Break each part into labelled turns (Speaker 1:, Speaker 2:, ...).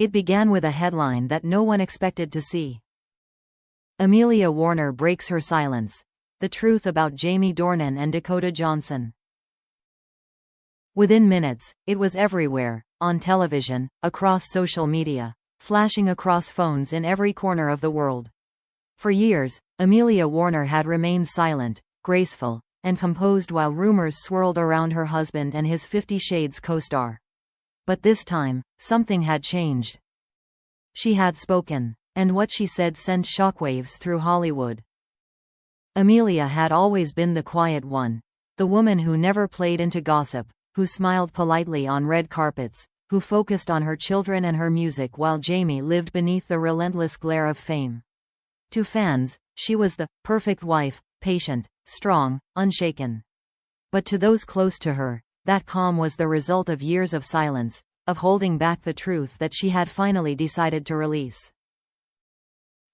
Speaker 1: It began with a headline that no one expected to see. Amelia Warner breaks her silence. The truth about Jamie Dornan and Dakota Johnson. Within minutes, it was everywhere, on television, across social media, flashing across phones in every corner of the world. For years, Amelia Warner had remained silent, graceful, and composed while rumors swirled around her husband and his 50 Shades co-star. But this time, something had changed. She had spoken, and what she said sent shockwaves through Hollywood. Amelia had always been the quiet one, the woman who never played into gossip, who smiled politely on red carpets, who focused on her children and her music while Jamie lived beneath the relentless glare of fame. To fans, she was the perfect wife, patient, strong, unshaken. But to those close to her, that calm was the result of years of silence, of holding back the truth that she had finally decided to release.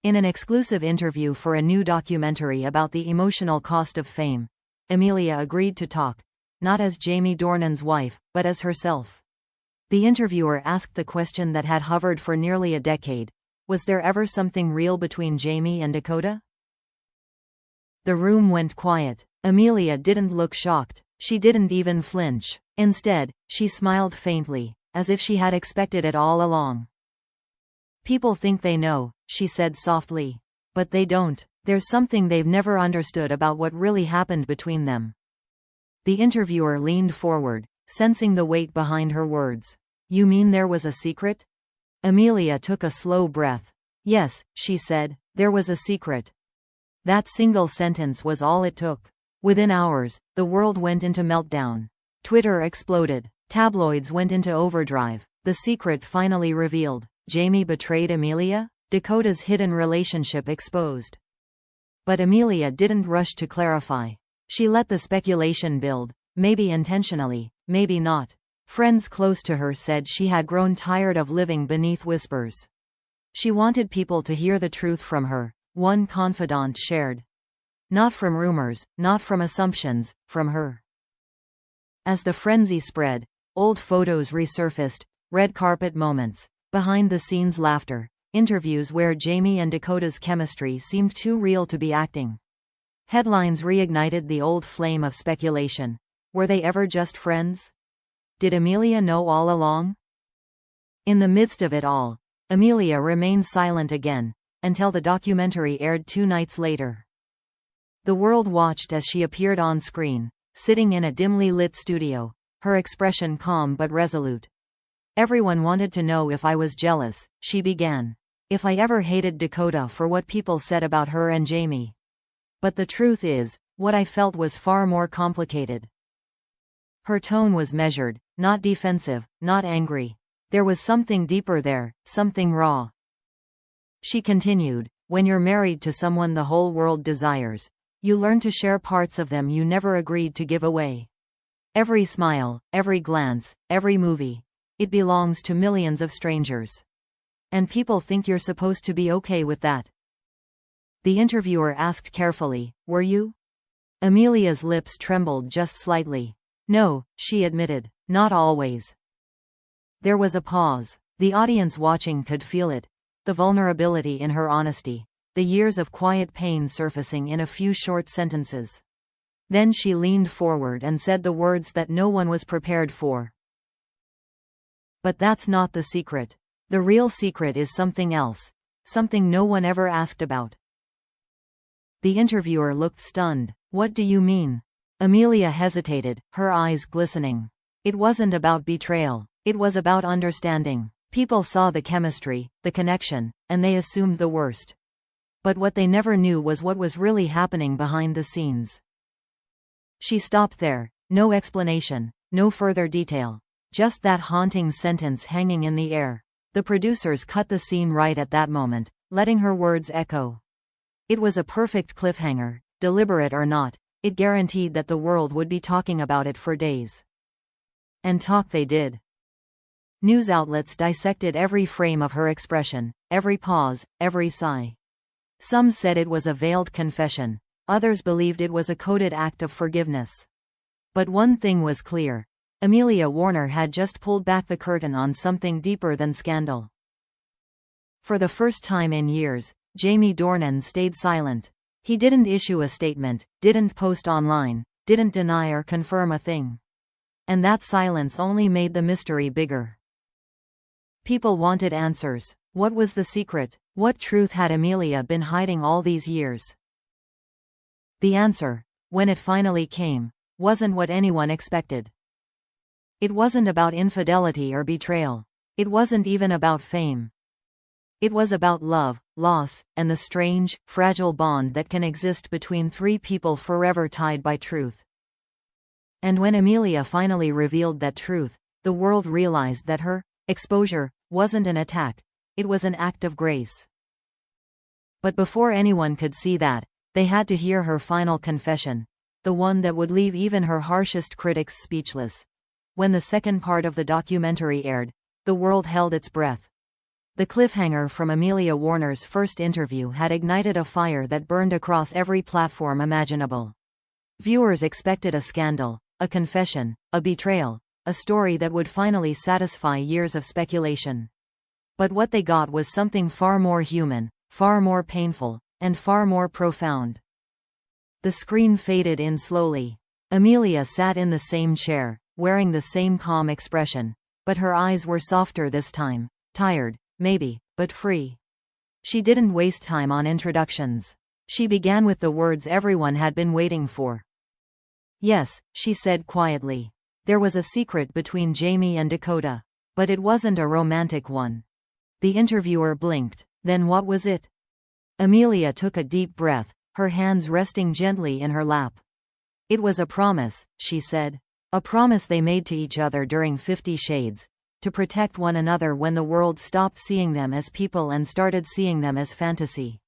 Speaker 1: In an exclusive interview for a new documentary about the emotional cost of fame, Amelia agreed to talk, not as Jamie Dornan's wife, but as herself. The interviewer asked the question that had hovered for nearly a decade: was there ever something real between Jamie and Dakota? The room went quiet. Amelia didn't look shocked. She didn't even flinch. Instead, she smiled faintly, as if she had expected it all along. "People think they know," she said softly. "But they don't. There's something they've never understood about what really happened between them." The interviewer leaned forward, sensing the weight behind her words. "You mean there was a secret?" Amelia took a slow breath. "Yes," she said, "there was a secret." That single sentence was all it took. Within hours, the world went into meltdown. Twitter exploded. Tabloids went into overdrive. The secret finally revealed. Jamie betrayed Amelia? Dakota's hidden relationship exposed. But Amelia didn't rush to clarify. She let the speculation build, maybe intentionally, maybe not. Friends close to her said she had grown tired of living beneath whispers. She wanted people to hear the truth from her, one confidant shared. Not from rumors, not from assumptions, from her. As the frenzy spread, old photos resurfaced, red carpet moments, behind-the-scenes laughter, interviews where Jamie and Dakota's chemistry seemed too real to be acting. Headlines reignited the old flame of speculation. Were they ever just friends? Did Amelia know all along? In the midst of it all, Amelia remained silent again, until the documentary aired 2 nights later. The world watched as she appeared on screen, sitting in a dimly lit studio, her expression calm but resolute. "Everyone wanted to know if I was jealous," she began. "If I ever hated Dakota for what people said about her and Jamie. But the truth is, what I felt was far more complicated." Her tone was measured, not defensive, not angry. There was something deeper there, something raw. She continued, "When you're married to someone the whole world desires, you learn to share parts of them you never agreed to give away. Every smile, every glance, every movie. It belongs to millions of strangers. And people think you're supposed to be okay with that." The interviewer asked carefully, "Were you?" Amelia's lips trembled just slightly. "No," she admitted, "not always." There was a pause. The audience watching could feel it. The vulnerability in her honesty. The years of quiet pain surfacing in a few short sentences. Then she leaned forward and said the words that no one was prepared for. "But that's not the secret. The real secret is something else. Something no one ever asked about." The interviewer looked stunned. "What do you mean?" Amelia hesitated, her eyes glistening. "It wasn't about betrayal. It was about understanding. People saw the chemistry, the connection, and they assumed the worst. But what they never knew was what was really happening behind the scenes." She stopped there. No explanation, no further detail. Just that haunting sentence hanging in the air. The producers cut the scene right at that moment, letting her words echo. It was a perfect cliffhanger, deliberate or not. It guaranteed that the world would be talking about it for days. And talk they did. News outlets dissected every frame of her expression, every pause, every sigh. Some said it was a veiled confession. Others believed it was a coded act of forgiveness. But one thing was clear. Amelia Warner had just pulled back the curtain on something deeper than scandal. For the first time in years, Jamie Dornan stayed silent. He didn't issue a statement, didn't post online, didn't deny or confirm a thing. And that silence only made the mystery bigger. People wanted answers. What was the secret? What truth had Amelia been hiding all these years? The answer, when it finally came, wasn't what anyone expected. It wasn't about infidelity or betrayal. It wasn't even about fame. It was about love, loss, and the strange, fragile bond that can exist between three people forever tied by truth. And when Amelia finally revealed that truth, the world realized that her exposure wasn't an attack, it was an act of grace. But before anyone could see that, they had to hear her final confession, the one that would leave even her harshest critics speechless. When the second part of the documentary aired, the world held its breath. The cliffhanger from Amelia Warner's first interview had ignited a fire that burned across every platform imaginable. Viewers expected a scandal, a confession, a betrayal, a story that would finally satisfy years of speculation. But what they got was something far more human, far more painful, and far more profound. The screen faded in slowly. Amelia sat in the same chair, wearing the same calm expression, but her eyes were softer this time, tired, maybe, but free. She didn't waste time on introductions. She began with the words everyone had been waiting for. Yes, she said quietly. There was a secret between Jamie and Dakota. But it wasn't a romantic one. The interviewer blinked. Then what was it? Amelia took a deep breath, her hands resting gently in her lap. It was a promise, she said. A promise they made to each other during 50 Shades. To protect one another when the world stopped seeing them as people and started seeing them as fantasy.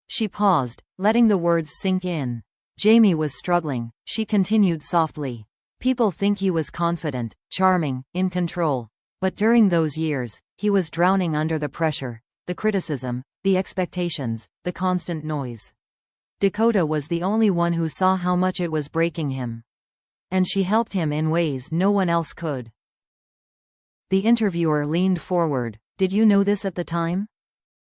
Speaker 1: She paused, letting the words sink in. Jamie was struggling, she continued softly. People think he was confident, charming, in control. But during those years, he was drowning under the pressure, the criticism, the expectations, the constant noise. Dakota was the only one who saw how much it was breaking him. And she helped him in ways no one else could. The interviewer leaned forward. Did you know this at the time?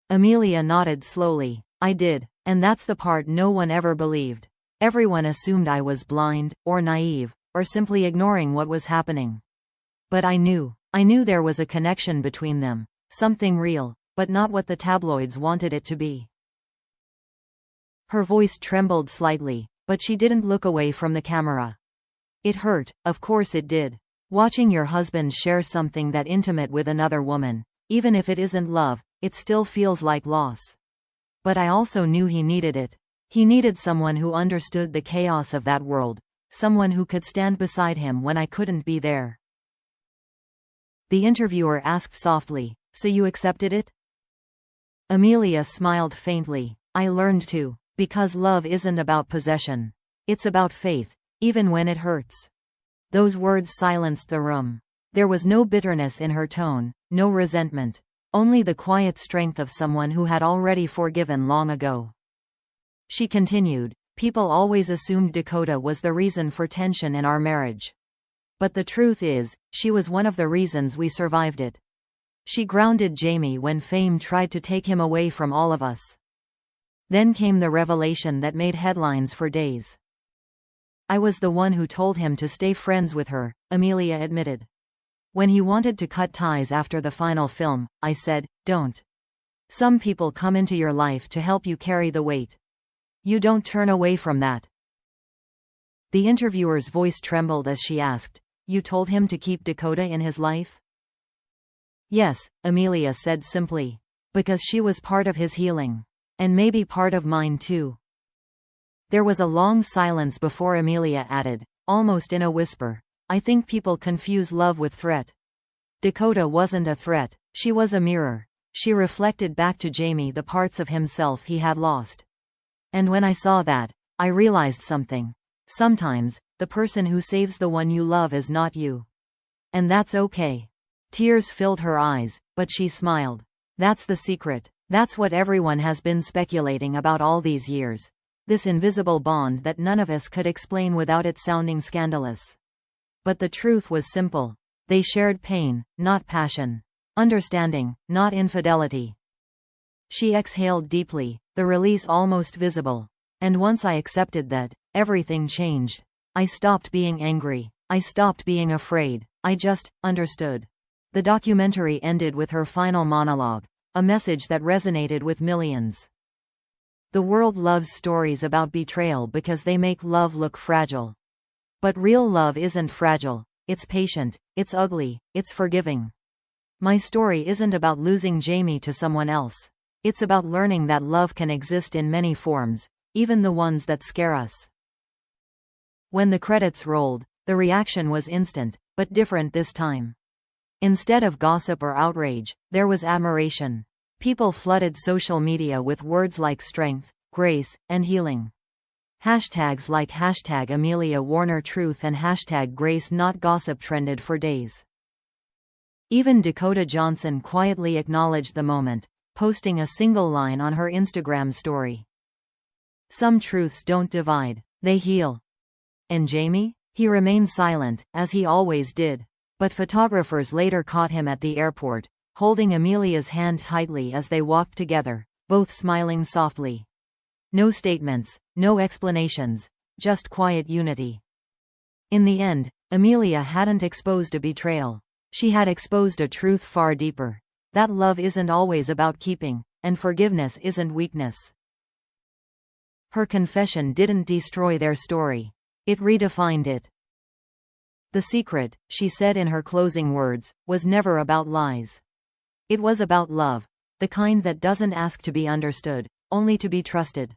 Speaker 1: Amelia nodded slowly. I did, and that's the part no one ever believed. Everyone assumed I was blind, or naive, or simply ignoring what was happening. But I knew there was a connection between them, something real, but not what the tabloids wanted it to be. Her voice trembled slightly, but she didn't look away from the camera. It hurt, of course it did. Watching your husband share something that intimate with another woman, even if it isn't love, it still feels like loss. But I also knew he needed it. He needed someone who understood the chaos of that world, someone who could stand beside him when I couldn't be there. The interviewer asked softly, so you accepted it? Amelia smiled faintly. I learned to, because love isn't about possession. It's about faith, even when it hurts. Those words silenced the room. There was no bitterness in her tone, no resentment, only the quiet strength of someone who had already forgiven long ago. She continued, people always assumed Dakota was the reason for tension in our marriage. But the truth is, she was one of the reasons we survived it. She grounded Jamie when fame tried to take him away from all of us. Then came the revelation that made headlines for days. I was the one who told him to stay friends with her, Amelia admitted. When he wanted to cut ties after the final film, I said, don't. Some people come into your life to help you carry the weight. You don't turn away from that. The interviewer's voice trembled as she asked, you told him to keep Dakota in his life? Yes, Amelia said simply. Because she was part of his healing. And maybe part of mine too. There was a long silence before Amelia added, almost in a whisper, I think people confuse love with threat. Dakota wasn't a threat, she was a mirror. She reflected back to Jamie the parts of himself he had lost. And when I saw that, I realized something. Sometimes, the person who saves the one you love is not you. And that's okay. Tears filled her eyes, but she smiled. That's the secret. That's what everyone has been speculating about all these years. This invisible bond that none of us could explain without it sounding scandalous. But the truth was simple. They shared pain, not passion. Understanding, not infidelity. She exhaled deeply, the release almost visible. And once I accepted that, everything changed. I stopped being angry. I stopped being afraid. I just understood. The documentary ended with her final monologue, a message that resonated with millions. The world loves stories about betrayal because they make love look fragile. But real love isn't fragile. It's patient, it's ugly, it's forgiving. My story isn't about losing Jamie to someone else. It's about learning that love can exist in many forms, even the ones that scare us. When the credits rolled, the reaction was instant, but different this time. Instead of gossip or outrage, there was admiration. People flooded social media with words like strength, grace, and healing. Hashtags like hashtag Amelia Warner Truth and hashtag Grace Not Gossip trended for days. Even Dakota Johnson quietly acknowledged the moment, posting a single line on her Instagram story. Some truths don't divide, they heal. And Jamie? He remained silent, as he always did. But photographers later caught him at the airport, holding Amelia's hand tightly as they walked together, both smiling softly. No statements, no explanations, just quiet unity. In the end, Amelia hadn't exposed a betrayal. She had exposed a truth far deeper. That love isn't always about keeping, and forgiveness isn't weakness. Her confession didn't destroy their story. It redefined it. The secret, she said in her closing words, was never about lies. It was about love, the kind that doesn't ask to be understood, only to be trusted.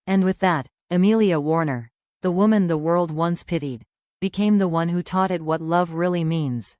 Speaker 1: And with that, Amelia Warner, the woman the world once pitied, became the one who taught it what love really means.